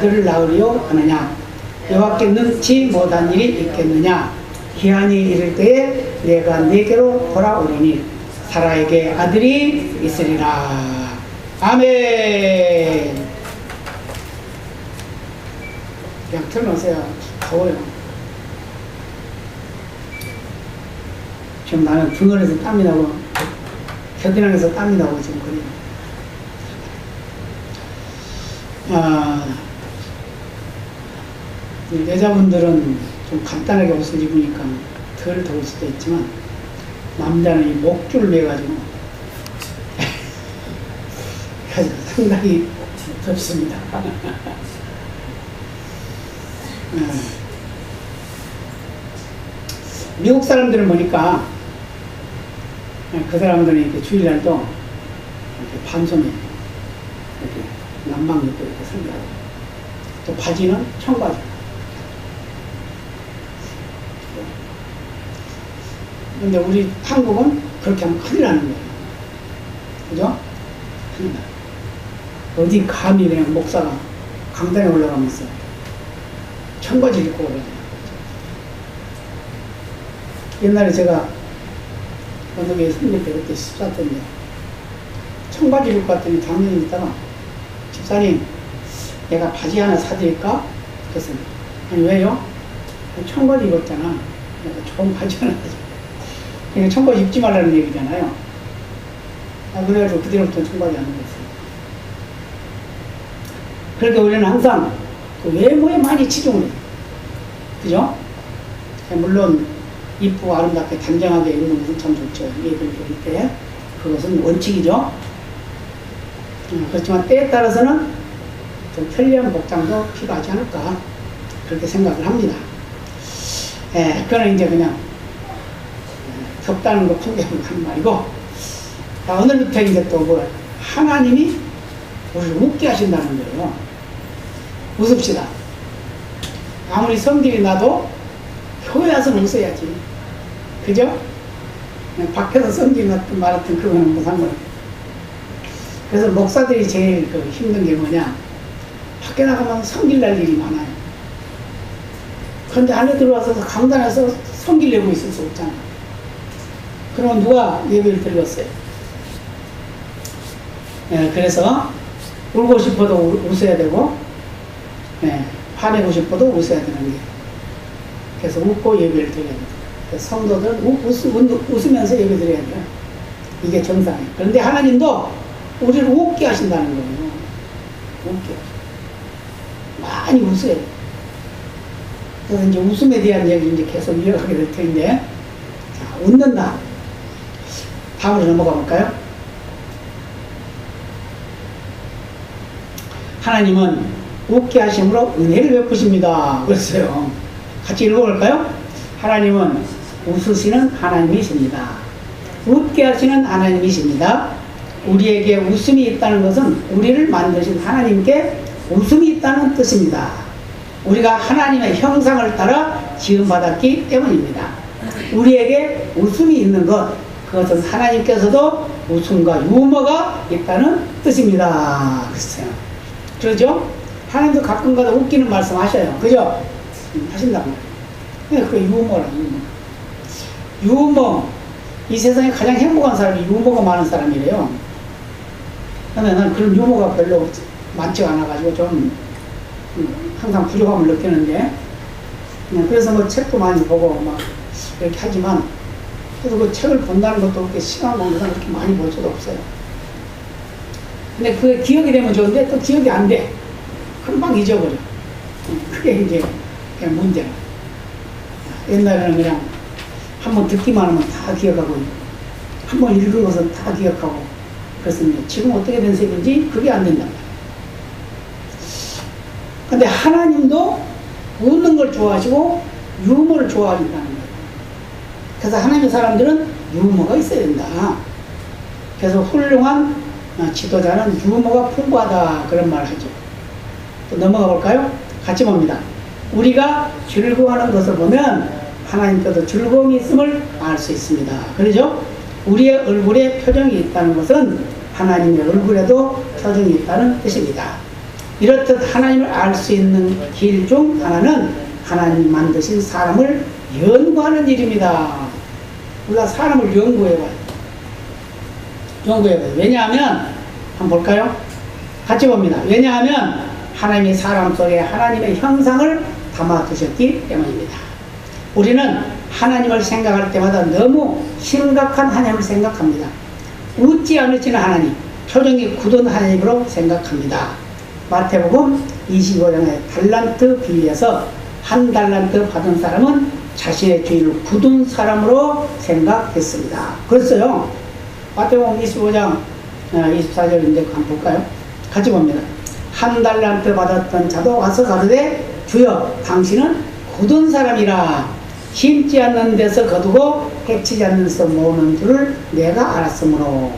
아들을 낳으려 하느냐? 여호와께 능치 못한 일이 있겠느냐? 기한이 이를 때에 내가 네게로 돌아오리니 사라에게 아들이 있으리라. 아멘. 그냥 틀어놓으세요. 더워요. 지금 나는 등원에서 땀이 나고 겨드랑이에서 땀이 나고 지금 그래요. 여자분들은 좀 간단하게 옷을 입으니까 덜 더울 수도 있지만 남자는 이 목줄을 매가지고 상당히 덥습니다. 미국 사람들은 보니까 그 사람들은 이렇게 주일날도 이렇게 반소매 이렇게 남방 입고 이렇게 생겨요. 또 바지는 청바지. 근데 우리 한국은 그렇게 하면 큰일 나는 거예요. 그죠? 큰일 나. 어디 감히 그냥 목사가 강단에 올라가면서 청바지 입고 그래요. 옛날에 제가 어느 게 선배 때 그때 14대인데 청바지 입고 갔더니 작년에 있다가 집사님 내가 바지 하나 사드릴까? 그래서 아니 왜요? 청바지 입었잖아. 내가 좋은 바지 하나 사줘. 그러니까 청바지 입지 말라는 얘기잖아요. 그래가지고 그대로부터 청바지 안 입었어요. 그러니까 우리는 항상 그 외모에 많이 치중을 해요. 그죠? 물론 이쁘고 아름답게 단정하게 입는 것은 참 좋죠. 예를 드릴 때 그것은 원칙이죠. 그렇지만 때에 따라서는 좀 편리한 복장도 필요하지 않을까 그렇게 생각을 합니다. 그거는 이제 그냥 덥다는 거 풍경을 하는 말이고, 자, 오늘부터 이제 또 뭐 하나님이 우리를 웃게 하신다는 거예요. 웃읍시다. 아무리 성질이 나도 교회 와서는 웃어야지. 그죠? 밖에서 성질 났든 말았든 그거는 뭐 상관없어요. 그래서 목사들이 제일 그 힘든 게 뭐냐? 밖에 나가면 성질 날 일이 많아요. 그런데 안에 들어와서 강단에서 성질 내고 있을 수 없잖아. 그러면 누가 예배를 드렸어요? 그래서 울고 싶어도 웃어야 되고, 화내고 싶어도 웃어야 되는 게. 그래서 웃고 예배를 드려야 돼요. 성도들은 웃으면서 예배 드려야 돼요. 이게 정상이에요. 그런데 하나님도 우리를 웃게 하신다는 거예요. 웃게. 많이 웃어야 돼요. 그래서 이제 웃음에 대한 얘기를 이제 계속 이어가게 될 텐데, 자, 웃는다. 다음으로 넘어가 볼까요? 하나님은 웃게 하심으로 은혜를 베푸십니다. 그랬어요. 같이 읽어볼까요? 하나님은 웃으시는 하나님이십니다. 웃게 하시는 하나님이십니다. 우리에게 웃음이 있다는 것은 우리를 만드신 하나님께 웃음이 있다는 뜻입니다. 우리가 하나님의 형상을 따라 지음받았기 때문입니다. 우리에게 웃음이 있는 것, 그것은 하나님께서도 웃음과 유머가 있다는 뜻입니다. 그랬어요. 그러죠? 하나님도 가끔가다 웃기는 말씀 하셔요. 그죠? 하신다고. 그 유머라, 유머. 이 세상에 가장 행복한 사람이 유머가 많은 사람이래요. 근데 난 그런 유머가 별로 많지 않아가지고 좀 항상 부족함을 느끼는데, 그래서 뭐 책도 많이 보고 막 이렇게 하지만, 그래도 그 책을 본다는 것도 그렇게 시간 공부상 그렇게 많이 볼 수도 없어요. 근데 그게 기억이 되면 좋은데 또 기억이 안 돼. 금방 잊어버려. 그게 이제 그냥 문제야. 옛날에는 그냥 한번 듣기만 하면 다 기억하고, 한번 읽어서 다 기억하고, 그렇습니다. 지금 어떻게 된 셈인지 그게 안 된단 말이에요. 근데 하나님도 웃는 걸 좋아하시고 유머를 좋아하신다는 거예요. 그래서 하나님의 사람들은 유머가 있어야 된다. 그래서 훌륭한 지도자는 유머가 풍부하다, 그런 말을 하죠. 또 넘어가 볼까요? 같이 봅니다. 우리가 즐거워하는 것을 보면 하나님께도 즐거움이 있음을 알 수 있습니다. 그러죠? 우리의 얼굴에 표정이 있다는 것은 하나님의 얼굴에도 표정이 있다는 뜻입니다. 이렇듯 하나님을 알 수 있는 길 중 하나는 하나님 만드신 사람을 연구하는 일입니다. 우리가 사람을 연구해봐요. 왜냐하면 한번 볼까요? 같이 봅니다. 왜냐하면 하나님이 사람 속에 하나님의 형상을 담아두셨기 때문입니다. 우리는 하나님을 생각할 때마다 너무 심각한 하나님을 생각합니다. 웃지 않으시는 하나님, 표정이 굳은 하나님으로 생각합니다. 마태복음 25장의 달란트 비유에서 한 달란트 받은 사람은 자신의 주인을 굳은 사람으로 생각했습니다. 그랬어요. 마태복음 25장 24절인데 한번 볼까요? 같이 봅니다. 한 달란트 받았던 자도 와서 가로되 주여 당신은 굳은 사람이라 심지 않는 데서 거두고 해치지 않는 데서 모으는 줄을 내가 알았으므로.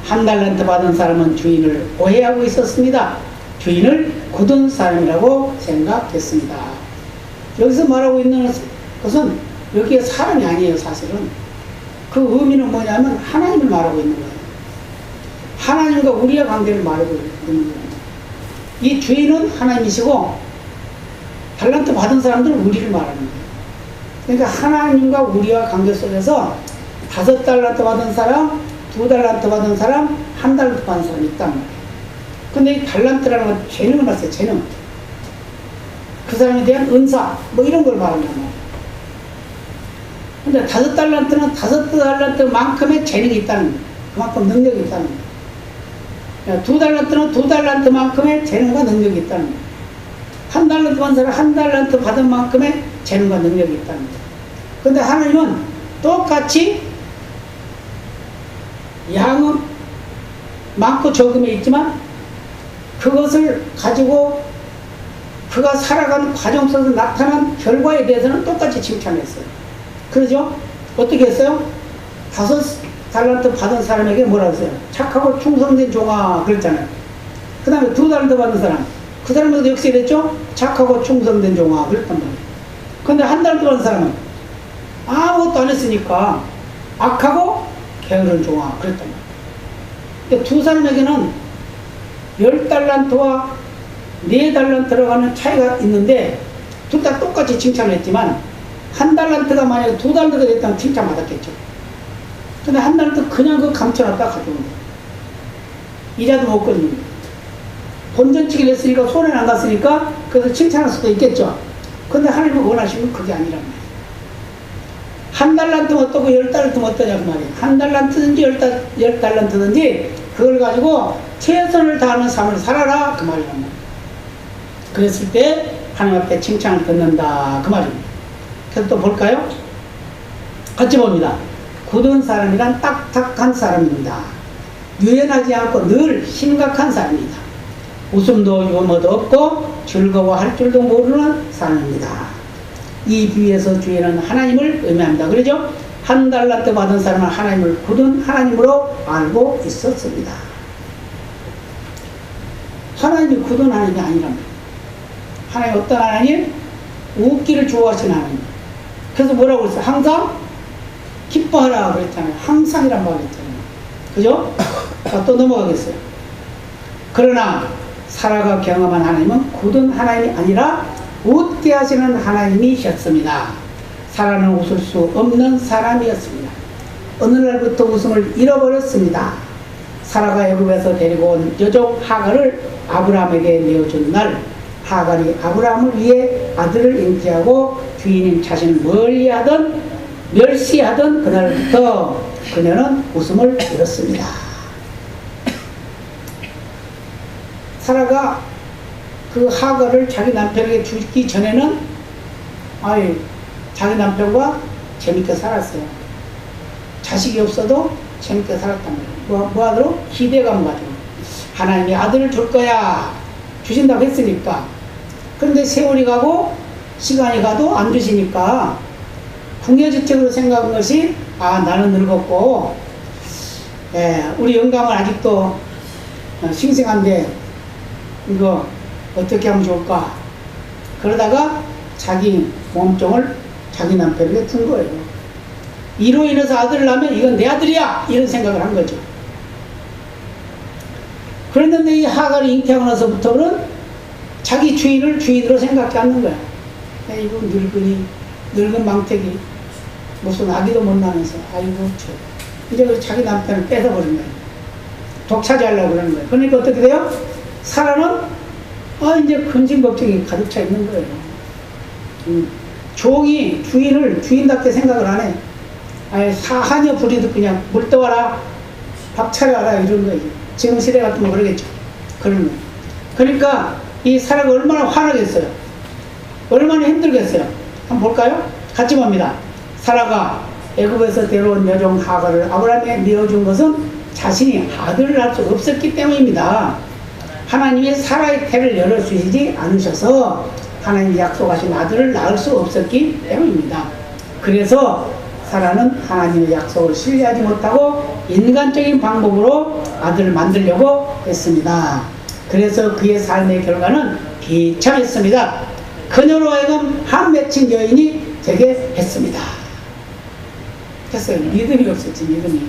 한 달란트 받은 사람은 주인을 오해하고 있었습니다. 주인을 굳은 사람이라고 생각했습니다. 여기서 말하고 있는 것은 여기에 사람이 아니에요. 사실은 그 의미는 뭐냐면 하나님을 말하고 있는 거예요. 하나님과 우리의 관계를 말하고 있는 거예요. 이 주인은 하나님이시고 달란트 받은 사람들은 우리를 말하는 거예요. 그러니까 하나님과 우리와 관계 속에서 5달란트 받은 사람, 2달란트 받은 사람, 1달란트 받은 사람이 있단 말이에요. 근데 이 달란트라는 건 재능을 말해요. 재능. 그 사람에 대한 은사 뭐 이런 걸 말하는 거예요. 근데 5달란트는 5달란트만큼의 재능이 있다는 거예요. 그만큼 능력이 있다는 거예요. 2달란트는 2달란트만큼의 재능과 능력이 있다는 거예요. 1달란트 받은 사람 1달란트 받은 만큼의 재능과 능력이 있다는 거예요. 근데 하나님은 똑같이 양은 많고 적음에 있지만 그것을 가지고 그가 살아가는 과정 속에서 나타난 결과에 대해서는 똑같이 칭찬했어요. 그러죠? 어떻게 했어요? 5달란트 받은 사람에게 뭐라고 했어요? 착하고 충성된 종아 그랬잖아요. 그 다음에 2달란트 받은 사람, 그 사람도 역시 그랬죠? 착하고 충성된 종아 그랬단 말이에요. 근데 1달란트 받은 사람은 아무것도 안 했으니까 악하고 게으른 종아 그랬단 말이에요. 근데 두 사람에게는 10달란트와 4달란트라고 하는 차이가 있는데 둘 다 똑같이 칭찬을 했지만 1달란트가 만약에 2달란트가 됐다면 칭찬받았겠죠. 근데 1달란트 그냥 그 감춰놨다 가져온 거예요. 이자도 못 끊는 거예요. 본전치기를 했으니까 손에 안 갔으니까 그래서 칭찬할 수도 있겠죠. 근데 하나님은 원하시면 그게 아니란 말이에요. 1달란트면 어떠고 10달란트면 어떠냐 그 말이에요. 1달란트든지 10달란트든지 그걸 가지고 최선을 다하는 삶을 살아라 그 말이란 말이에요. 그랬을 때 하나님 앞에 칭찬을 듣는다 그 말입니다. 그래서 또 볼까요? 같이 봅니다. 굳은 사람이란 딱딱한 사람입니다. 유연하지 않고 늘 심각한 사람입니다. 웃음도 유머도 없고 즐거워할 줄도 모르는 사람입니다. 이 비유에서 주인은 하나님을 의미합니다. 그러죠? 1달란트 받은 사람은 하나님을 굳은 하나님으로 알고 있었습니다. 하나님이 굳은 하나님이 아니랍니다. 하나님 어떤 하나님? 웃기를 좋아하시는 하나님. 그래서 뭐라고 그랬어요? 항상 기뻐하라 그랬잖아요. 항상이란 말을 했잖아요. 그죠? 자, 또 넘어가겠어요. 그러나 사라가 경험한 하나님은 굳은 하나님이 아니라 웃게 하시는 하나님이셨습니다. 사라는 웃을 수 없는 사람이었습니다. 어느 날부터 웃음을 잃어버렸습니다. 사라가 애굽에서 데리고 온 여종 하갈을 아브라함에게 내어준 날 하갈이 아브라함을 위해 아들을 잉태하고 주인인 자신을 멀리하던 멸시하던 그날부터 그녀는 웃음을 잃었습니다. 사라가 그 하갈을 자기 남편에게 주기 전에는 자기 남편과 재밌게 살았어요. 자식이 없어도 재밌게 살았단 말이에요. 뭐하도록? 기대감 가지고. 하나님이 아들을 줄 거야. 주신다고 했으니까. 그런데 세월이 가고 시간이 가도 안 주시니까 궁여지책으로 생각한 것이 나는 늙었고 우리 영감은 아직도 싱싱한데 이거 어떻게 하면 좋을까? 그러다가 자기 몸종을 자기 남편에게 준 거예요. 이로 인해서 아들을 낳으면 이건 내 아들이야! 이런 생각을 한 거죠. 그런데 이 하갈이 잉태하고 나서부터는 자기 주인을 주인으로 생각지 않는 거야. 이거 늙은 망태기, 무슨 아기도 못 낳으면서, 아이고, 이제 자기 남편을 뺏어버린 거야. 독차지하려고 그러는 거예요. 그러니까 어떻게 돼요? 사라는, 이제 근심걱정이 가득 차 있는 거예요. 종이 주인을 주인답게 생각을 안 해. 하녀 부리듯 그냥 물 떠와라, 밥 차려와라, 이런 거예요. 지금 시대 같으면 그러겠죠. 그런 거예요. 그러니까 이 사라가 얼마나 화나겠어요. 얼마나 힘들겠어요. 한번 볼까요? 같이 봅니다. 사라가 애굽에서 데려온 여종 하갈을 아브라함에 내어준 것은 자신이 아들을 낳을 수 없었기 때문입니다. 하나님이 사라의 태를 열어주시지 않으셔서 하나님이 약속하신 아들을 낳을 수 없었기 때문입니다. 그래서 사라는 하나님의 약속을 신뢰하지 못하고 인간적인 방법으로 아들을 만들려고 했습니다. 그래서 그의 삶의 결과는 비참했습니다. 그녀로 하여금 한 맺힌 여인이 되게 했습니다. 됐어요. 믿음이 없었지, 믿음이.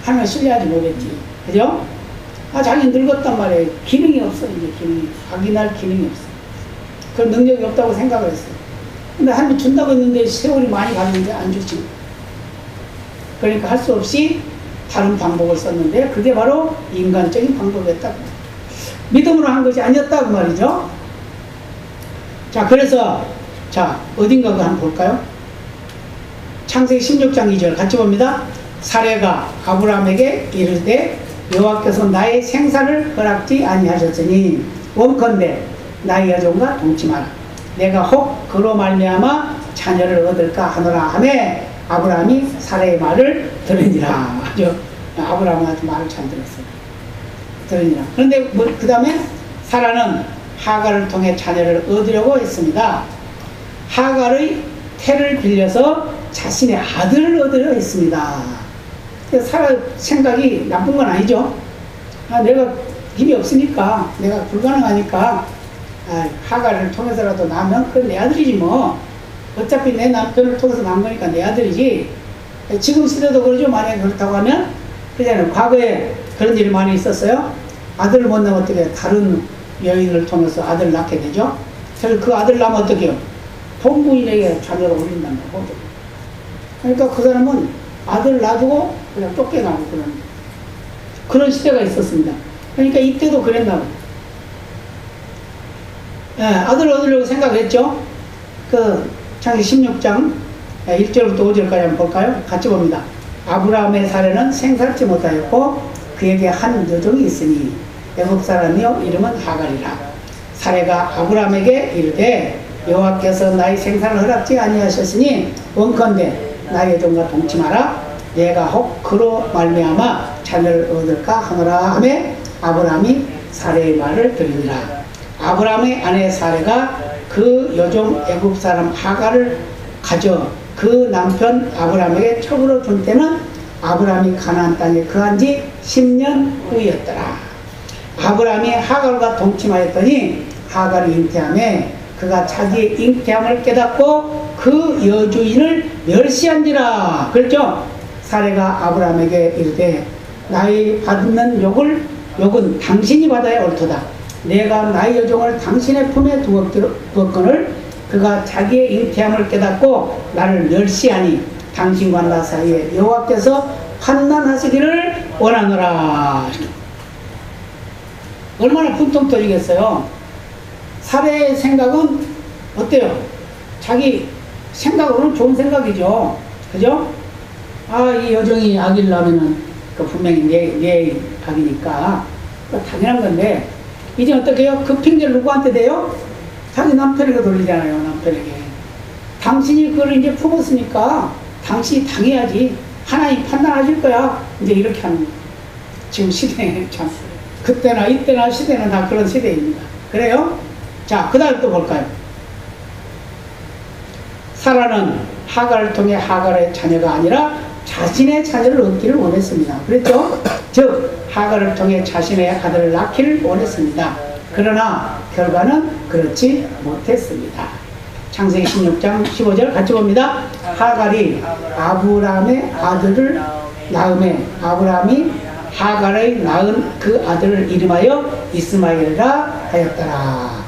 하나님을 신뢰하지 못했지. 그죠? 자기 늙었단 말이에요. 기능이 없어, 이제 기능이. 확인할 기능이 없어. 그런 능력이 없다고 생각을 했어요. 근데 하나님이 준다고 했는데 세월이 많이 갔는데 안 주지. 그러니까 할 수 없이 다른 방법을 썼는데 그게 바로 인간적인 방법이었다고. 믿음으로 한 것이 아니었다고 말이죠. 자, 그래서, 어딘가 한번 볼까요? 창세기 16장 2절 같이 봅니다. 사레가 아브라함에게 이르되 여호와께서 나의 생사를 허락지 아니하셨으니 원컨대 나의 여종과 동침하라. 내가 혹 그로 말미암아 자녀를 얻을까 하노라 하매 아브라함이 사레의 말을 들으니라. 아브라함은 아주 말을 잘 들었어요. 들으니라. 그런데 그 다음에 사라는 하갈을 통해 자녀를 얻으려고 했습니다. 하갈의 태를 빌려서 자신의 아들을 얻으려 했습니다. 사라 생각이 나쁜 건 아니죠. 내가 힘이 없으니까, 내가 불가능하니까 하갈을 통해서라도 낳으면 그건 내 아들이지 뭐. 어차피 내 남편을 통해서 낳은 거니까 내 아들이지. 지금 시대도 그러죠. 만약에 그렇다고 하면. 그잖아요. 과거에 그런 일이 많이 있었어요. 아들을 못 낳으면 어떻게 해요? 다른 여인을 통해서 아들을 낳게 되죠. 그래서 그 아들 낳으면 어떻게 해요? 본부인에게 자녀를 올린단 말이에요. 그러니까 그 사람은 아들 놔두고 그냥 쫓겨나고 그런 시대가 있었습니다. 그러니까 이때도 그랬나 봐요. 아들을 얻으려고 생각했죠. 창세기 16장 1절부터 5절까지 한번 볼까요? 같이 봅니다. 아브라함의 사례는 생살지 못하였고 그에게 한 여종이 있으니 애굽 사람이요 이름은 하갈이라. 사례가 아브라함에게 이르되 여호와께서 나의 생산을 허락지 아니하셨으니 원컨대 나의 여종과 동침하라. 내가 혹 그로 말미암아 자녀를 얻을까 하노라 하매 아브라함이 사례의 말을 들으니라. 아브라함의 아내 사례가 그 여종 애굽 사람 하갈을 가져 그 남편 아브라함에게 첩으로 준 때는 아브라함이 가나안 땅에 거한 지 10년 후였더라. 아브라함이 하갈과 동침하였더니 하갈이 잉태하매 그가 자기의 잉태함을 깨닫고 그 여주인을 멸시한지라. 그랬죠? 사례가 아브라함에게 이르되 나의 받는 욕은 당신이 받아야 옳도다. 내가 나의 여종을 당신의 품에 두었거늘 그가 자기의 잉태함을 깨닫고 나를 멸시하니 당신과 나 사이에 여호와께서 판단하시기를 원하노라. 얼마나 분통 터지겠어요. 사례의 생각은 어때요? 자기 생각으로는 좋은 생각이죠. 그죠? 이 여종이 아기를 낳으면은 분명히 내 아기니까 당연한 건데 이제 어떻게 해요? 그 핑계를 누구한테 대요? 자기 남편에게 돌리잖아요. 남편에게. 당신이 그걸 이제 품었으니까 당신이 당해야지. 하나님 판단하실 거야. 이제 이렇게 하는 거예요. 지금 시대에 참 그때나 이때나 시대는 다 그런 시대입니다. 그래요? 자, 그 다음 또 볼까요? 사라는 하갈을 통해 하갈의 자녀가 아니라 자신의 자녀를 얻기를 원했습니다. 그랬죠? 즉 하갈을 통해 자신의 아들을 낳기를 원했습니다. 그러나 결과는 그렇지 못했습니다. 창세기 16장 15절 같이 봅니다. 하갈이 아브라함의 아들을 낳음에 아브라함이 하갈의 낳은 그 아들을 이름하여 이스마엘이라 하였더라.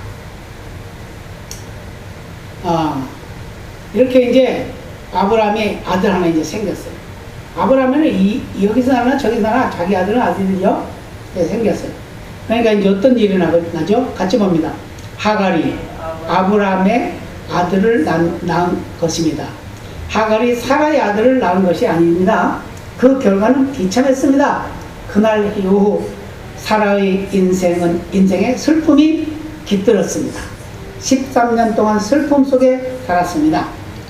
이렇게 이제 아브라함이 아들 하나 이제 생겼어요. 아브라함은 여기서 하나 저기서 하나 자기 아들은 아들이요 생겼어요. 그러니까 이제 어떤 일이 나죠? 같이 봅니다. 하갈이 아브라함의 아들을 낳은 것입니다. 하갈이 사라의 아들을 낳은 것이 아닙니다. 그 결과는 비참했습니다. 그날 이후 사라의 인생에 슬픔이 깃들었습니다. 13년 동안 슬픔 속에 살았습니다.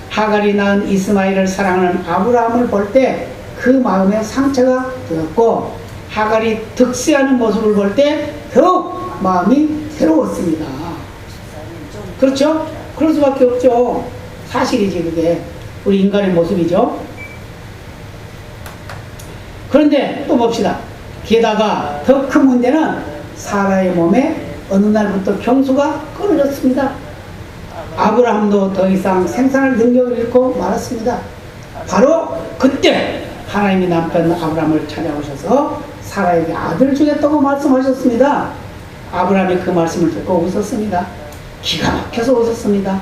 하갈이 낳은 이스마엘을 사랑하는 아브라함을 볼 때 그 마음에 상처가 되었고, 하갈이 득세하는 모습을 볼 때 더욱 마음이 괴로웠습니다. 그렇죠? 그럴 수밖에 없죠. 사실이지, 그게. 우리 인간의 모습이죠. 그런데 또 봅시다. 게다가 더 큰 문제는 사라의 몸에 어느 날부터 경수가 끊어졌습니다. 아브라함도 더 이상 생산할 능력을 잃고 말았습니다. 바로 그때 하나님이 남편 아브라함을 찾아오셔서 사라에게 아들을 주겠다고 말씀하셨습니다. 아브라함이 그 말씀을 듣고 웃었습니다. 기가 막혀서 웃었습니다.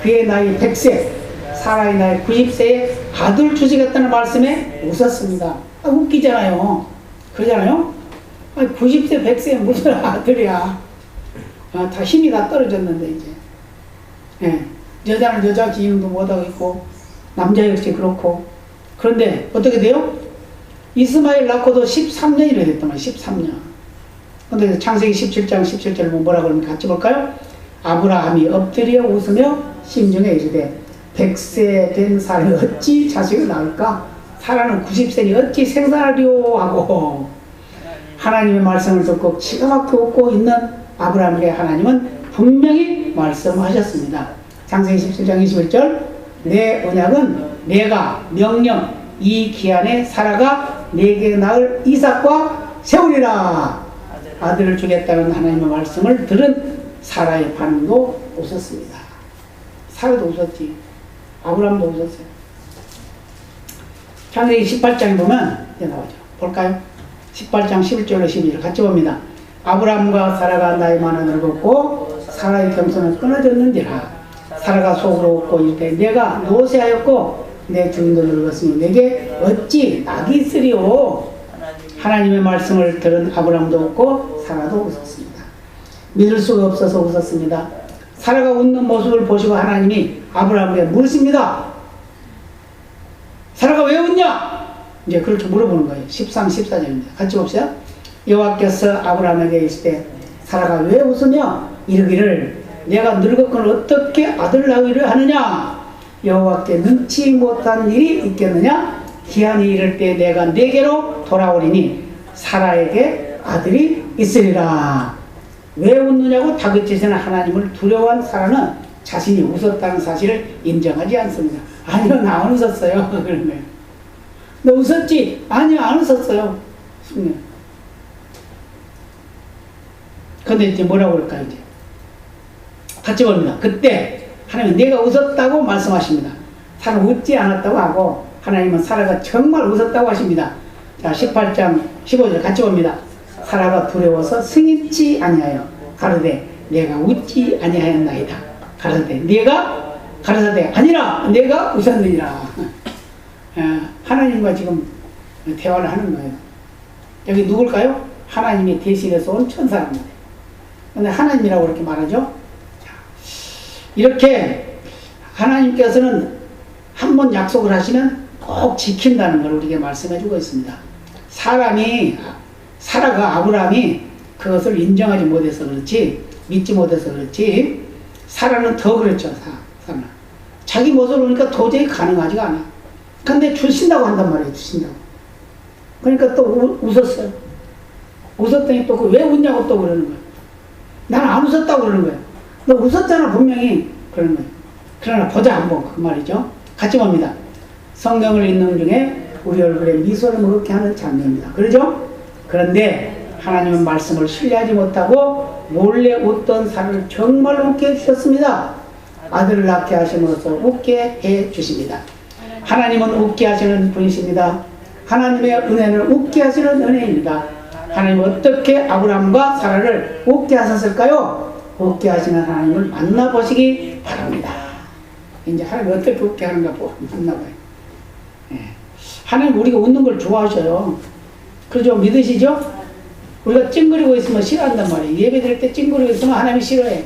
그의 나이 100세, 사라의 나이 90세에 아들 주시겠다는 말씀에 웃었습니다. 웃기잖아요. 그러잖아요. 90세, 100세 무슨 아들이야. 다 힘이 다 떨어졌는데 이제. 예. 여자는 여자 기능도 못하고 있고 남자 역시 그렇고. 그런데 어떻게 돼요? 이스마엘 낳고도 13년이나 됐단 말이에요. 13년. 근데 창세기 17장 17절 뭐라 그러면 같이 볼까요? 아브라함이 엎드려 웃으며 심중에 이르되 100세 된 사람이 어찌 자식을 낳을까? 사라는 90세니 어찌 생산하리오 하고 하나님의 말씀을 듣고 기가 막혀 웃고 있는 아브라함에게 하나님은 분명히 말씀하셨습니다. 창세기 17장 21절 내 언약은 내가 명령 이 기한에 사라가 내게 낳을 이삭과 세우리라. 아들을 주겠다는 하나님의 말씀을 들은 사라의 반응도 웃었습니다. 사라도 웃었지. 아브라함도 웃었어요. 창세기 18장에 보면 이제 나오죠. 볼까요? 18장 11절로 12절 같이 봅니다. 아브라함과 사라가 나이 많아 늙었고 사라의 경선은 끊어졌는지라. 사라가 속으로 웃고 이르되 내가 노쇠하였고 내 주인도 늙었으니 내게 어찌 낙이 있으리오. 하나님의 말씀을 들은 아브라함도 웃고 사라도 웃었습니다. 믿을 수가 없어서 웃었습니다. 사라가 웃는 모습을 보시고 하나님이 아브라함에게 물으십니다. 사라가 왜 웃냐? 이제 그렇게 물어보는 거예요. 13, 14절입니다. 같이 봅시다. 여호와께서 아브라함에게 이르시되 사라가 왜 웃으며 이르기를 내가 늙었거늘 어떻게 아들 낳으려 하느냐? 여호와께 능치 못한 일이 있겠느냐? 기한이 이를 때 내가 내게로 돌아오리니 사라에게 아들이 있으리라. 왜 웃느냐고 다그치시는 하나님을 두려워한 사라는 자신이 웃었다는 사실을 인정하지 않습니다. 아니요, 나 안 웃었어요. 그런 거예요. 너 웃었지? 아니요, 안 웃었어요. 근데 이제 뭐라고 할까요, 이제? 같이 봅니다. 그때 하나님은 내가 웃었다고 말씀하십니다. 사라는 웃지 않았다고 하고 하나님은 사라가 정말 웃었다고 하십니다. 자, 18장 15절 같이 봅니다. 사라가 두려워서 승인치 아니하여 가로되 내가 웃지 아니하였나이다. 가로되 내가 가로되 아니라 내가 웃었느니라. 하나님과 지금 대화를 하는 거예요. 여기 누굴까요? 하나님이 대신해서 온 천사랍니다. 근데 하나님이라고 이렇게 말하죠. 이렇게 하나님께서는 한 번 약속을 하시면 꼭 지킨다는 걸 우리에게 말씀해 주고 있습니다. 사라가 아브라함이 그것을 인정하지 못해서 그렇지, 믿지 못해서 그렇지, 사라는 더 그렇죠. 사라는 자기 모습을 보니까 도저히 가능하지가 않아. 근데 주신다고 한단 말이에요. 주신다고. 그러니까 또 웃었어요. 웃었더니 또 왜 웃냐고 또 그러는 거예요. 나는 안 웃었다고 그러는 거예요. 너 웃었잖아 분명히. 그러는 거예요. 그러나 보자 한번 그 말이죠. 같이 봅니다. 성경을 읽는 중에 우리 얼굴에 미소를 무겁게 하는 장면입니다. 그러죠? 그런데 하나님은 말씀을 신뢰하지 못하고 몰래 웃던 사람을 정말 웃게 해주셨습니다. 아들을 낳게 하심으로써 웃게 해주십니다. 하나님은 웃게 하시는 분이십니다. 하나님의 은혜는 웃게 하시는 은혜입니다. 하나님은 어떻게 아브라함과 사라를 웃게 하셨을까요? 웃게 하시는 하나님을 만나보시기 바랍니다. 이제 하나님 어떻게 웃게 하는가 봤나 봐요. 예. 하나님 우리가 웃는 걸 좋아하셔요. 그죠? 믿으시죠? 우리가 찡그리고 있으면 싫어한단 말이에요. 예배 드릴 때 찡그리고 있으면 하나님이 싫어해.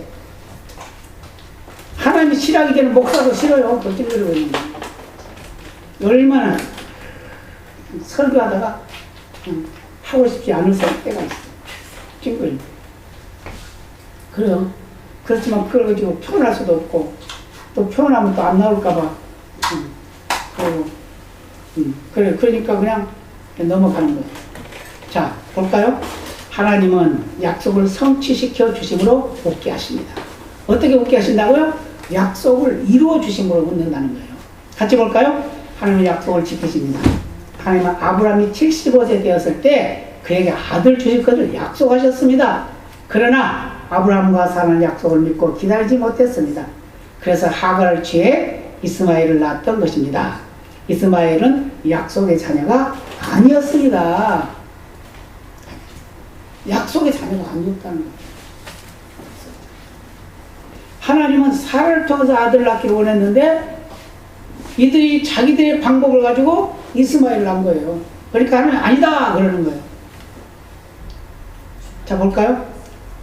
하나님이 싫어하기 전에 목사도 싫어요. 또 찡그리고 있는 거. 얼마나 설교하다가 하고 싶지 않을 때가 있어. 찡그리고. 그래요. 그렇지만 그걸 가지고 표현할 수도 없고, 또 표현하면 또 안 나올까봐. 그래, 그러니까 그냥 넘어가는 거예요. 자, 볼까요? 하나님은 약속을 성취시켜 주심으로 웃게 하십니다. 어떻게 웃게 하신다고요? 약속을 이루어 주심으로 웃는다는 거예요. 같이 볼까요? 하나님은 약속을 지키십니다. 하나님은 아브라함이 75세 되었을 때 그에게 아들 주실 것을 약속하셨습니다. 그러나 아브라함과 사라는 약속을 믿고 기다리지 못했습니다. 그래서 하갈을 취해 이스마엘을 낳았던 것입니다. 이스마엘은 약속의 자녀가 아니었습니다. 약속의 자녀가 아니었다는 거예요. 하나님은 사라를 통해서 아들을 낳기를 원했는데 이들이 자기들의 방법을 가지고 이스마엘을 낳은 거예요. 그러니까 하나님 아니다 그러는 거예요. 자, 볼까요?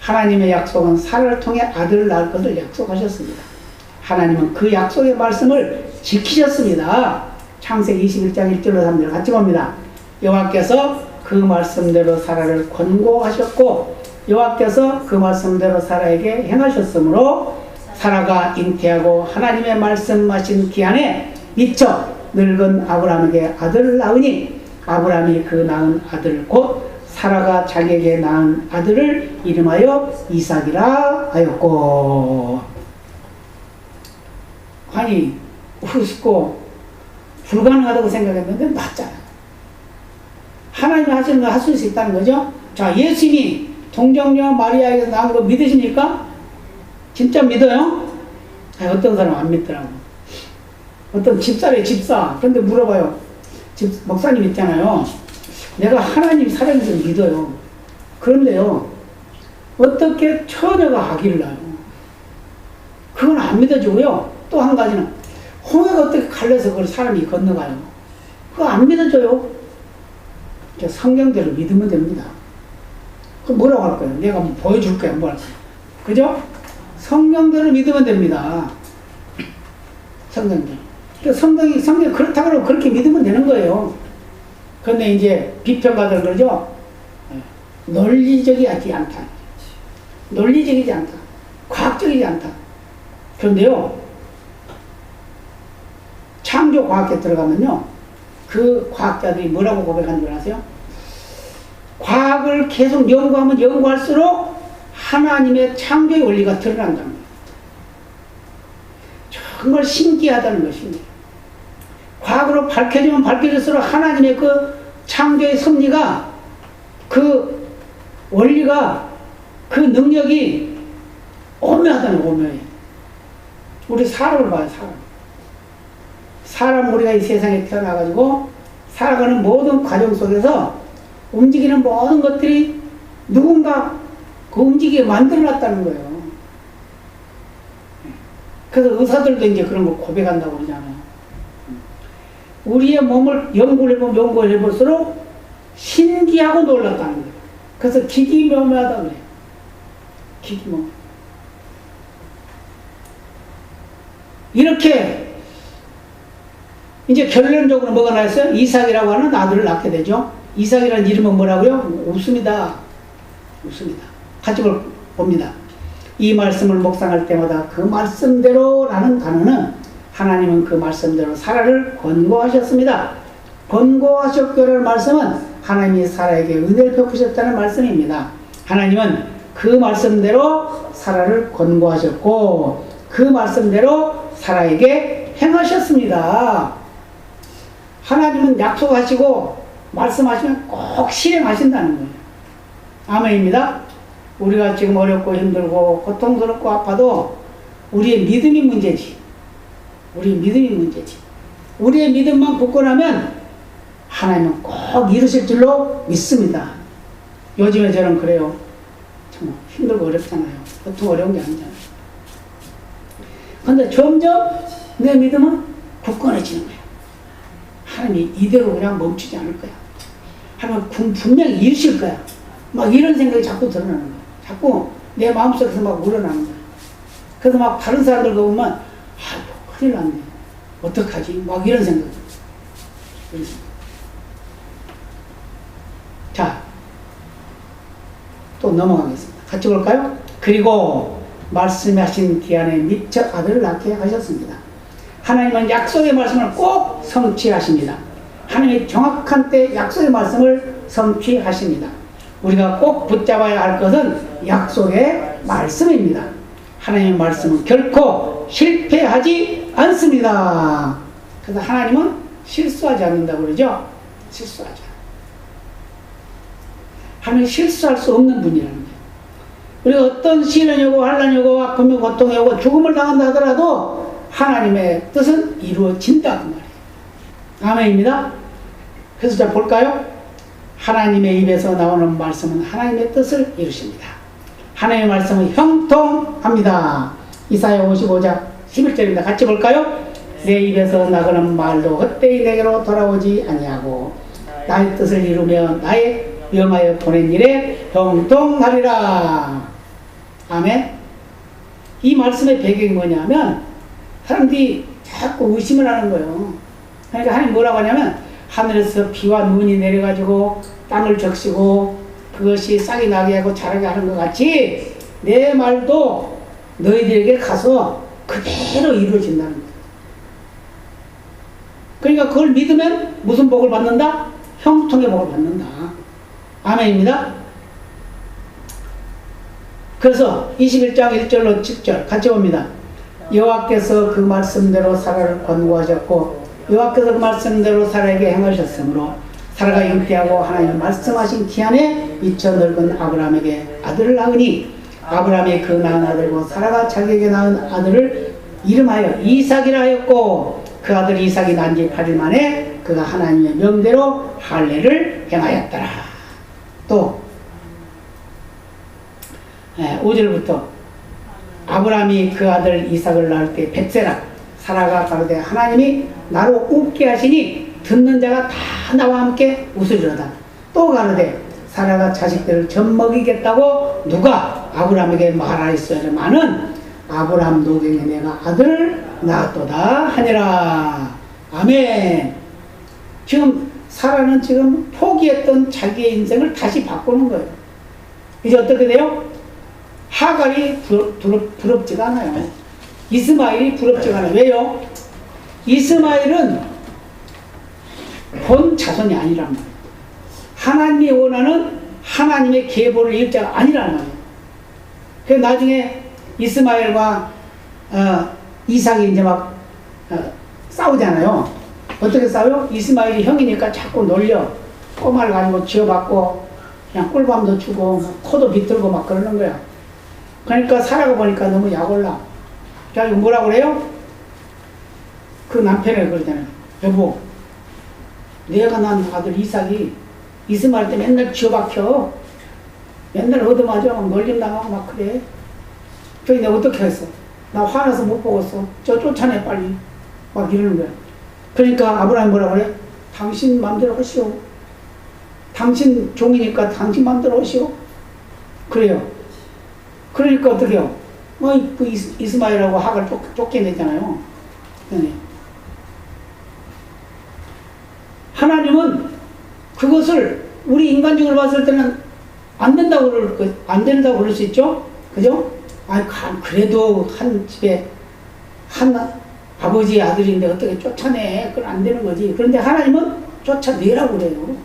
하나님의 약속은 사라를 통해 아들을 낳을 것을 약속하셨습니다. 하나님은 그 약속의 말씀을 지키셨습니다. 창세기 21장 1절로 3절 같이 봅니다. 여호와께서 그 말씀대로 사라를 권고하셨고 여호와께서 그 말씀대로 사라에게 행하셨으므로 사라가 잉태하고 하나님의 말씀하신 기한에 미쳐 늙은 아브라함에게 아들을 낳으니 아브라함이 그 낳은 아들 곧 사라가 자기에게 낳은 아들을 이름하여 이삭이라 하였고. 아니 우습고 불가능하다고 생각했는데 맞잖아. 하나님이 하시는 거 하실 수 있다는 거죠. 자, 예수님이 동정녀 마리아에게서 나온 거 믿으십니까? 진짜 믿어요? 아니, 어떤 사람 안 믿더라고. 어떤 집사래 집사. 그런데 물어봐요. 목사님 있잖아요. 내가 하나님 살아있는 걸 믿어요. 그런데요, 어떻게 처녀가 아기를 낳아요? 그건 안 믿어지고요. 또 한 가지는 홍해가 어떻게 갈려서 그걸 사람이 건너가요? 그거 안 믿어져요. 성경대로 믿으면 됩니다. 그럼 뭐라고 할 거예요? 내가 뭐 보여줄 거야, 뭐 할 거야? 그죠? 성경대로 믿으면 됩니다. 성경대로. 성경이 그렇다 그러면 그렇게 믿으면 되는 거예요. 그런데 이제 비평가들 그러죠? 논리적이지 않다. 논리적이지 않다. 과학적이지 않다. 그런데요, 창조과학에 들어가면요, 그 과학자들이 뭐라고 고백하는 줄 아세요? 과학을 계속 연구하면 연구할수록 하나님의 창조의 원리가 드러난다는 거예요. 정말 신기하다는 것입니다. 과학으로 밝혀지면 밝혀질수록 하나님의 그 창조의 섭리가, 그 원리가, 그 능력이 오묘하다는 거예요. 오묘해. 우리 사람을 봐요, 사람 우리가 이 세상에 태어나가지고 살아가는 모든 과정 속에서 움직이는 모든 것들이 누군가 그 움직이게 만들어놨다는 거예요. 그래서 의사들도 이제 그런 걸 고백한다고 그러잖아요. 우리의 몸을 연구를 해볼수록 신기하고 놀랐다는 거예요. 그래서 기기묘묘하다고 그래요. 기기묘묘. 이렇게 이제 결론적으로 뭐가 나왔어요? 이삭이라고 하는 아들을 낳게 되죠. 이삭이라는 이름은 뭐라고요? 웃습니다. 웃습니다. 같이 봅니다. 이 말씀을 묵상할 때마다 그 말씀대로라는 단어는 하나님은 그 말씀대로 사라를 권고하셨습니다. 권고하셨고라는 말씀은 하나님이 사라에게 은혜를 베푸셨다는 말씀입니다. 하나님은 그 말씀대로 사라를 권고하셨고 그 말씀대로 사라에게 행하셨습니다. 하나님은 약속하시고 말씀하시면 꼭 실행하신다는 거예요. 아멘입니다. 우리가 지금 어렵고 힘들고 고통스럽고 아파도 우리의 믿음이 문제지. 우리의 믿음이 문제지. 우리의 믿음만 굳건하면 하나님은 꼭 이루실 줄로 믿습니다. 요즘에 저는 그래요. 정말 힘들고 어렵잖아요. 보통 어려운 게 아니잖아요. 그런데 점점 내 믿음은 굳건해지는 거야. 하나님이 이대로 그냥 멈추지 않을 거야. 하나님은 분명히 이루실 거야. 막 이런 생각이 자꾸 드러나는 거야. 자꾸 내 마음속에서 막 우러나는 거야. 그래서 막 다른 사람들 보면 아이고 큰일 났네. 어떡하지? 막 이런 생각. 자, 또 넘어가겠습니다. 같이 볼까요? 그리고 말씀하신 기한에 미처 아들을 낳게 하셨습니다. 하나님은 약속의 말씀을 꼭 성취하십니다. 하나님이 정확한 때 약속의 말씀을 성취하십니다. 우리가 꼭 붙잡아야 할 것은 약속의 말씀입니다. 하나님의 말씀은 결코 실패하지 않습니다. 그래서 하나님은 실수하지 않는다고 그러죠? 실수하지 않아요. 하나님은 실수할 수 없는 분이라는 거예요. 우리가 어떤 시련이 오고 환난이 오고 아픔이 고통이 오고 죽음을 당한다 하더라도 하나님의 뜻은 이루어진다 그 말이에요. 아멘입니다. 그래서 자 볼까요? 하나님의 입에서 나오는 말씀은 하나님의 뜻을 이루십니다. 하나님의 말씀은 형통합니다. 이사야 55장 11절입니다. 같이 볼까요? 내 입에서 나가는 말도 헛되이 내게로 돌아오지 아니하고 나의 뜻을 이루며 나의 명하여 보낸 일에 형통하리라. 아멘. 이 말씀의 배경이 뭐냐면 사람들이 자꾸 의심을 하는 거예요. 그러니까 하나님 뭐라고 하냐면 하늘에서 비와 눈이 내려가지고 땅을 적시고 그것이 싹이 나게 하고 자라게 하는 것 같이 내 말도 너희들에게 가서 그대로 이루어진다는 거예요. 그러니까 그걸 믿으면 무슨 복을 받는다? 형통의 복을 받는다. 아멘입니다. 그래서 21장 1절로 7절 같이 봅니다. 여호와께서 그 말씀대로 사라를 권고하셨고 여호와께서 그 말씀대로 사라에게 행하셨으므로 사라가 잉태하고 하나님 말씀하신 기한에 미쳐 늙은 아브라함에게 아들을 낳으니 아브라함이 그 낳은 아들과 사라가 자기에게 낳은 아들을 이름하여 이삭이라 하였고 그 아들 이삭이 난 지 8일 만에 그가 하나님의 명대로 할례를 행하였더라. 또 5절부터 아브라함이 그 아들 이삭을 낳을 때 벳세라 사라가 가로되 하나님이 나로 웃게 하시니 듣는 자가 다 나와 함께 웃으리로다. 또 가로되 사라가 자식들을 젖먹이겠다고 누가 아브라함에게 말하였으려마는 아브라함 노경에 내가 아들을 낳았도다 하니라. 아멘. 지금 사라는 지금 포기했던 자기의 인생을 다시 바꾸는 거예요. 이제 어떻게 돼요? 하갈이 부럽지가 않아요. 이스마엘이 부럽지가 않아요. 왜요? 이스마엘은 본 자손이 아니란 말이에요. 하나님이 원하는 하나님의 계보를 이을 자가 아니란 말이에요. 그래서 나중에 이스마엘과 이삭이 이제 막 싸우잖아요. 어떻게 싸워요? 이스마엘이 형이니까 자꾸 놀려. 꼬마를 가지고 쥐어받고 그냥 꿀밤도 주고 코도 비틀고 막 그러는 거야. 그러니까 사라가 보니까 너무 약올라. 자, 이거 뭐라고 그래요? 그 남편이 그러잖아요. 여보, 내가 낳은 아들 이삭이 이스마엘 때 맨날 쥐어박혀. 맨날 얻어맞아. 놀림 나가고 막 그래. 그래서 내가 어떻게 했어? 나 화나서 못 보겠어. 저 쫓아내 빨리. 막 이러는 거야. 그러니까 아브라함이 뭐라고 그래? 당신 마음대로 하시오. 당신 종이니까 당신 마음대로 하시오. 그래요. 그러니까 어떻게 해요? 그 이스마엘하고 하갈 쫓겨내잖아요. 네. 하나님은 그것을 우리 인간적으로 봤을 때는 안 된다고 그럴 수 있죠? 그죠? 그래도 한 집에 한 아버지의 아들인데 어떻게 쫓아내? 그건 안 되는 거지. 그런데 하나님은 쫓아내라고 그래요.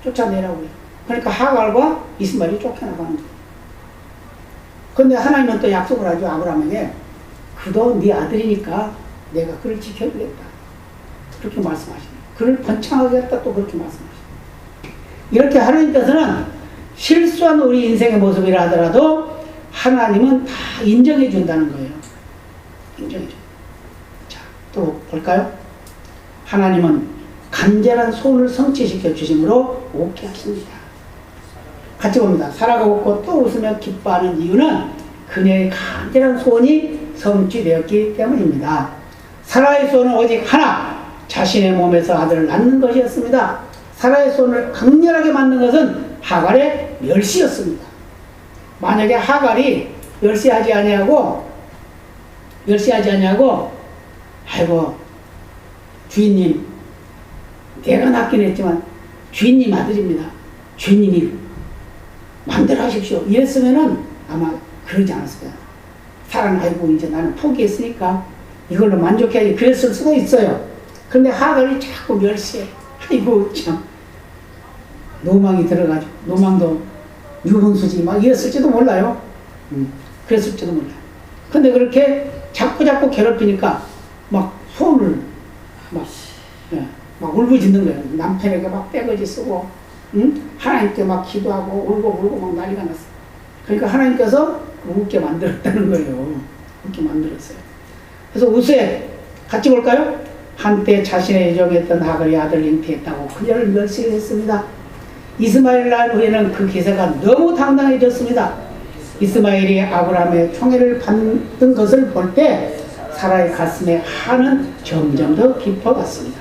쫓아내라고 그래요. 그러니까 하갈과 이스마엘이 쫓겨나가는 거예요. 그런데 하나님은 또 약속을 하죠. 아브라함에게. 그도 네 아들이니까 내가 그를 지켜주겠다. 그렇게 말씀하시네요. 그를 번창하겠다 또 그렇게 말씀하시네요. 이렇게 하나님께서는 실수한 우리 인생의 모습이라 하더라도 하나님은 다 인정해 준다는 거예요. 인정해 줘. 자, 또 볼까요? 하나님은 간절한 소원을 성취시켜 주심으로 오게 하십니다. 같이 봅니다. 사라가 웃고 또 웃으며 기뻐하는 이유는 그녀의 간절한 소원이 성취되었기 때문입니다. 사라의 소원은 오직 하나, 자신의 몸에서 아들을 낳는 것이었습니다. 사라의 소원을 강렬하게 만든 것은 하갈의 멸시였습니다. 만약에 하갈이 멸시하지 아니하고 아이고 주인님, 내가 낳긴 했지만 주인님 아들입니다. 주인님이 마음대로 하십시오. 이랬으면은 아마 그러지 않았을 거야. 사람, 아이고 이제 나는 포기했으니까 이걸로 만족해야지, 그랬을 수도 있어요. 그런데 하갈이 자꾸 멸시해. 아이고 참, 노망이 들어가지고, 노망도 유분수지 막 이랬을지도 몰라요. 그랬을지도 몰라요. 근데 그렇게 자꾸 괴롭히니까 막 소원을 막 울부짖는 거예요. 남편에게 막 떼거지 쓰고, 하나님께 막 기도하고 울고 막 난리가 났어. 그러니까 하나님께서 웃게 만들었다는 거예요. 웃게 만들었어요. 그래서 우스에 같이 볼까요? 한때 자신의 애정했던 하갈이 아들을 잉태했다고 그녀를 멸시를 했습니다. 이스마엘 날 후에는 그 기세가 너무 당당해졌습니다. 이스마엘이 아브라함의 총애를 받는 것을 볼 때 사라의 가슴에 한은 점점 더 깊어갔습니다.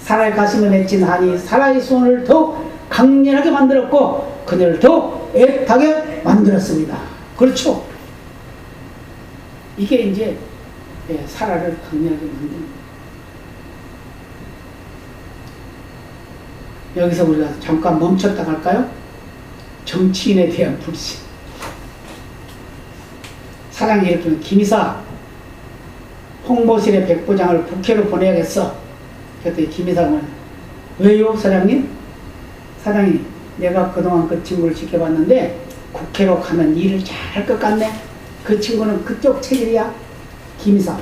사라의 가슴에 맺힌 한이 사라의 손을 더욱 강렬하게 만들었고 그녀를 더욱 애타게 만들었습니다. 그렇죠? 이게 이제 사라를 강렬하게 만드는 거예요. 여기서 우리가 잠깐 멈췄다 갈까요? 정치인에 대한 불신. 사장이 이렇게 김이사 홍보실의 백부장을 국회로 보내야겠어. 그랬더니 김이사는 왜요 사장님? 사장님, 내가 그동안 그 친구를 지켜봤는데 국회로 가면 일을 잘할 것 같네. 그 친구는 그쪽 체질이야. 김이사,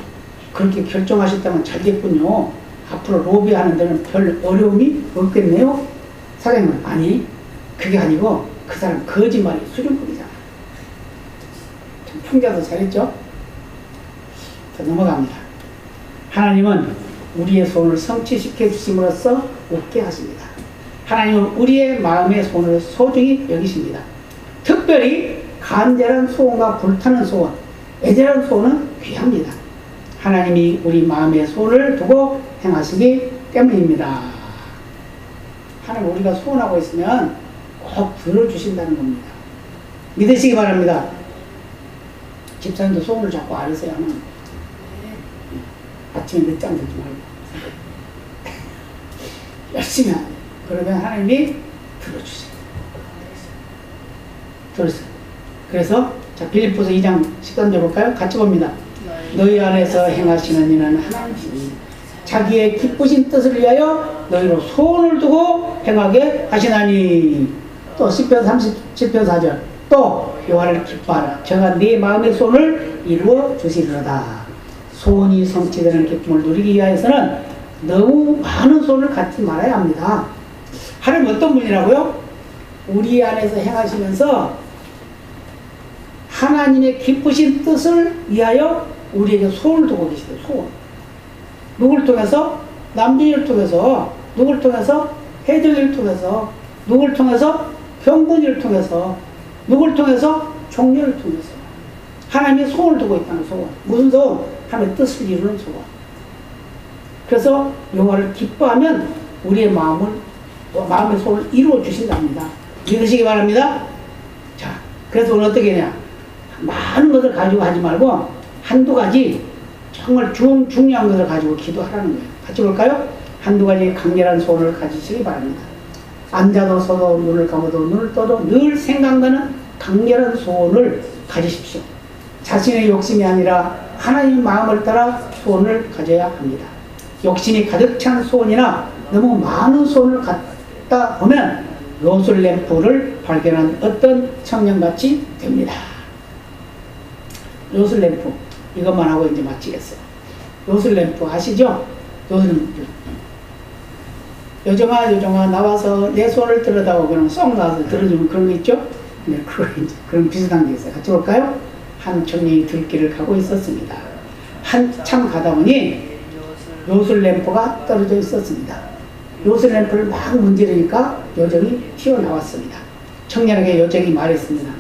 그렇게 결정하셨다면 잘 됐군요. 앞으로 로비하는 데는 별 어려움이 없겠네요. 사장님은 아니, 그게 아니고 그 사람 거짓말이 수준급이잖아. 좀 풍자도 잘했죠? 자, 넘어갑니다. 하나님은 우리의 소원을 성취시켜 주심으로써 웃게 하십니다. 하나님은 우리의 마음의 소원을 소중히 여기십니다. 특별히 간절한 소원과 불타는 소원, 애절한 소원은 귀합니다. 하나님이 우리 마음의 소원을 두고 행하시기 때문입니다. 하나님, 우리가 소원하고 있으면 꼭 들어주신다는 겁니다. 믿으시기 바랍니다. 집사님도 소원을 자꾸 아르세요 하면 아침에 늦잠 들지 말고 열심히 하세요. 그러면 하나님이 들어주세요. 들었어요. 그래서 자, 빌립보서 2장 10절 볼까요? 같이 봅니다. 너희 안에서 행하시는 이는 하나님이시니 자기의 기쁘신 뜻을 위하여 너희로 소원을 두고 행하게 하시나니. 또 10편 37편 4절 또 여호와를 기뻐하라. 저가 네 마음의 소원을 이루어 주시리로다. 소원이 성취되는 기쁨을 누리기 위해서는 너무 많은 소원을 갖지 말아야 합니다. 하나님 어떤 분이라고요? 우리 안에서 행하시면서 하나님의 기쁘신 뜻을 위하여 우리에게 소원을 두고 계시대요. 소원. 누굴 통해서? 남준이를 통해서. 누굴 통해서? 혜정이를 통해서. 누굴 통해서? 병군이를 통해서. 누굴 통해서? 종려를 통해서. 하나님의 소원을 두고 있다는 소원. 무슨 소원? 하나님의 뜻을 이루는 소원. 그래서 여호와를 기뻐하면 우리의 마음의 소원을 이루어 주신답니다. 믿으시기 바랍니다. 자, 그래서 오늘 어떻게 하냐? 많은 것을 가지고 하지 말고 한두 가지 정말 중요한 것을 가지고 기도하라는 거예요. 같이 볼까요? 한두 가지 강렬한 소원을 가지시기 바랍니다. 앉아도 서도 눈을 감아도 눈을 떠도 늘 생각나는 강렬한 소원을 가지십시오. 자신의 욕심이 아니라 하나님의 마음을 따라 소원을 가져야 합니다. 욕심이 가득 찬 소원이나 너무 많은 소원을 갖다 보면 요술램프를 발견한 어떤 청년같이 됩니다. 요술램프, 이것만 하고 이제 마치겠어요. 요술램프 아시죠? 요술램프. 요정아 나와서 내 손을 들여다보고 그럼 쏙 나와서 들어주면 그런 거 있죠? 네, 그거 이제 그런 비슷한 게 있어요. 같이 볼까요? 한 청년이 들길을 가고 있었습니다. 한참 가다 보니 요술램프가 떨어져 있었습니다. 요술램프를 막 문지르니까 요정이 튀어나왔습니다. 청년에게 요정이 말했습니다.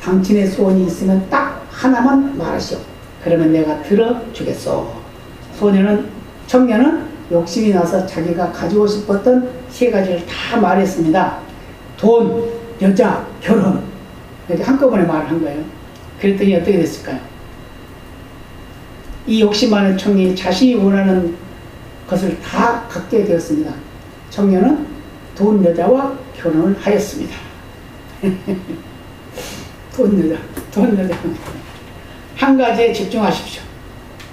당신의 소원이 있으면 딱 하나만 말하시오. 그러면 내가 들어주겠소. 청년은 욕심이 나서 자기가 가지고 싶었던 세 가지를 다 말했습니다. 돈, 여자, 결혼. 이렇게 한꺼번에 말을 한 거예요. 그랬더니 어떻게 됐을까요? 이 욕심 많은 청년이 자신이 원하는 것을 다 갖게 되었습니다. 청년은 돈, 여자와 결혼을 하였습니다. 돈, 여자. 한 가지에 집중하십시오.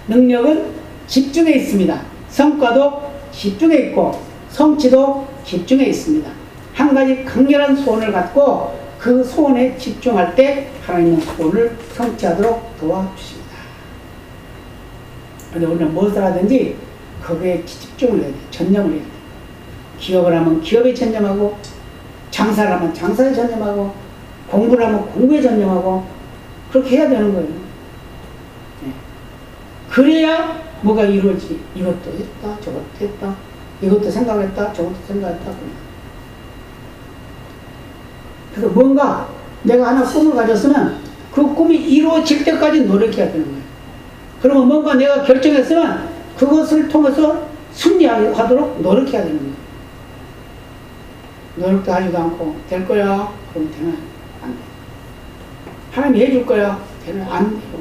능력은 집중에 있습니다. 성과도 집중에 있고 성취도 집중에 있습니다. 한 가지 강렬한 소원을 갖고 그 소원에 집중할 때 하나님은 소원을 성취하도록 도와주십니다. 그런데 우리는 무엇을 하든지 거기에 집중을 해야 돼요. 전념을 해야 돼요. 기업을 하면 기업에 전념하고, 장사를 하면 장사에 전념하고, 공부를 하면 공부에 전념하고, 그렇게 해야 되는 거예요. 네. 그래야 뭐가 이루어지지. 이것도 했다, 저것도 했다, 이것도 생각했다, 저것도 생각했다. 그래서 뭔가 내가 하나 꿈을 가졌으면 그 꿈이 이루어질 때까지 노력해야 되는 거예요. 그러면 뭔가 내가 결정했으면 그것을 통해서 승리하도록 노력해야 되는 거예요. 노력도 하지도 않고 될 거야. 그럼 되면 안 돼. 하나님이 해줄 거야. 되면 안 돼요.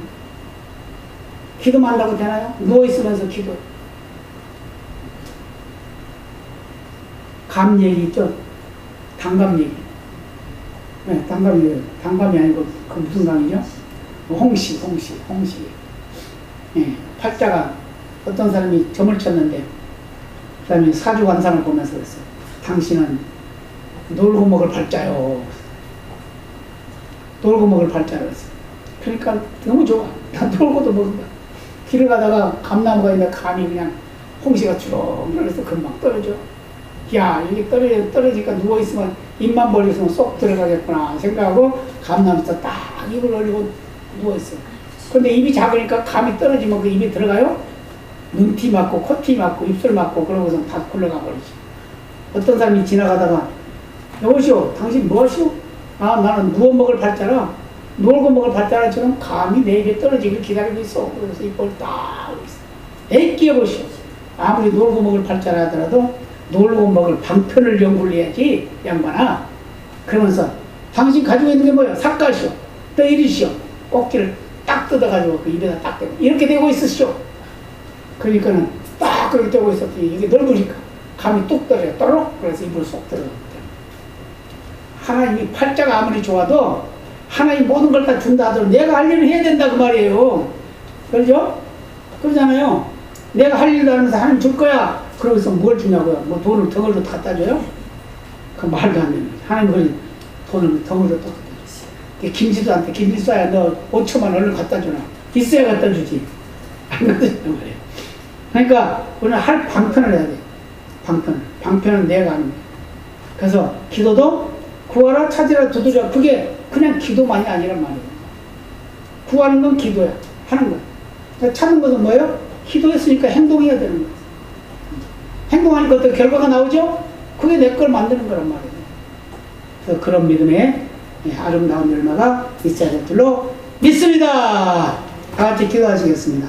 기도만 한다고 되나요? 누워있으면서 기도. 감 얘기 있죠? 단감 얘기. 네, 단감이 아니고 그 무슨 감이죠? 홍시. 네, 팔자가 어떤 사람이 점을 쳤는데 그 사람이 사주관상을 보면서 그랬어요. 당신은 놀고 먹을 팔자요. 놀고 먹을 팔자라고 했어요. 그러니까 너무 좋아. 나 놀고도 먹는다. 길을 가다가 감나무가 있는데 감이 그냥 홍시가 주렁 그래서 금방 떨어져. 야, 이게 떨어지니까 누워있으면 입만 벌리면 쏙 들어가겠구나 생각하고 감나무에서 딱 입을 올리고 누워있어요. 근데 입이 작으니까 감이 떨어지면 그 입에 들어가요? 눈티 맞고 코티 맞고 입술 맞고 그러고서 다 굴러가 버리지. 어떤 사람이 지나가다가 여보시오, 당신 뭐시오? 아, 나는 누워 먹을 팔자라, 놀고 먹을 팔자라처럼 감이 내 입에 떨어지길 기다리고 있어. 그래서 입을 딱 있어. 에이, 끼어보시오. 아무리 놀고 먹을 팔자라 하더라도 놀고 먹을 방편을 연구를 해야지, 양반아. 그러면서 당신 가지고 있는 게 뭐야? 삿갓이오. 또 이리시오. 꼭지를 딱 뜯어가지고 그 입에다 딱 대고 이렇게 대고 있으시오. 그러니까는 딱 그렇게 대고 있었더니 이게 넓으니까 감이 뚝 떨어져. 떠록. 그래서 입으로 쏙 들어갑니다. 하나님이 팔자가 아무리 좋아도 하나님 모든 걸 다 준다 하더라도 내가 할 일을 해야 된다 그 말이에요. 그렇죠? 그러잖아요. 내가 할 일을 하면서 하나님 줄 거야. 그러고서 뭘 주냐고요? 뭐 돈을 덩어리로 갖다 줘요? 그 말도 안 되는 거지. 하나님은 돈을 덩어리로 또 갖다 줬어요. 김지도한테 김지 쏴야 너 5천만 얼른 갖다 주나? 있어야 갖다 주지. 안 갖다 준단 말이에요. 그러니까 우리는 할 방편을 해야 돼. 방편은 내가 하는 거예요. 그래서 기도도 구하라, 찾으라, 두드려. 그게 그냥 기도만이 아니란 말이에요. 구하는 건 기도야. 하는 거야. 그러니까 찾는 것은 뭐예요? 기도했으니까 행동해야 되는 거예요. 행동하니까 어떤 결과가 나오죠? 그게 내 걸 만드는 거란 말이에요. 그래서 그런 믿음에 아름다운 열매가 있어야 될 줄로 믿습니다. 다 같이 기도하시겠습니다.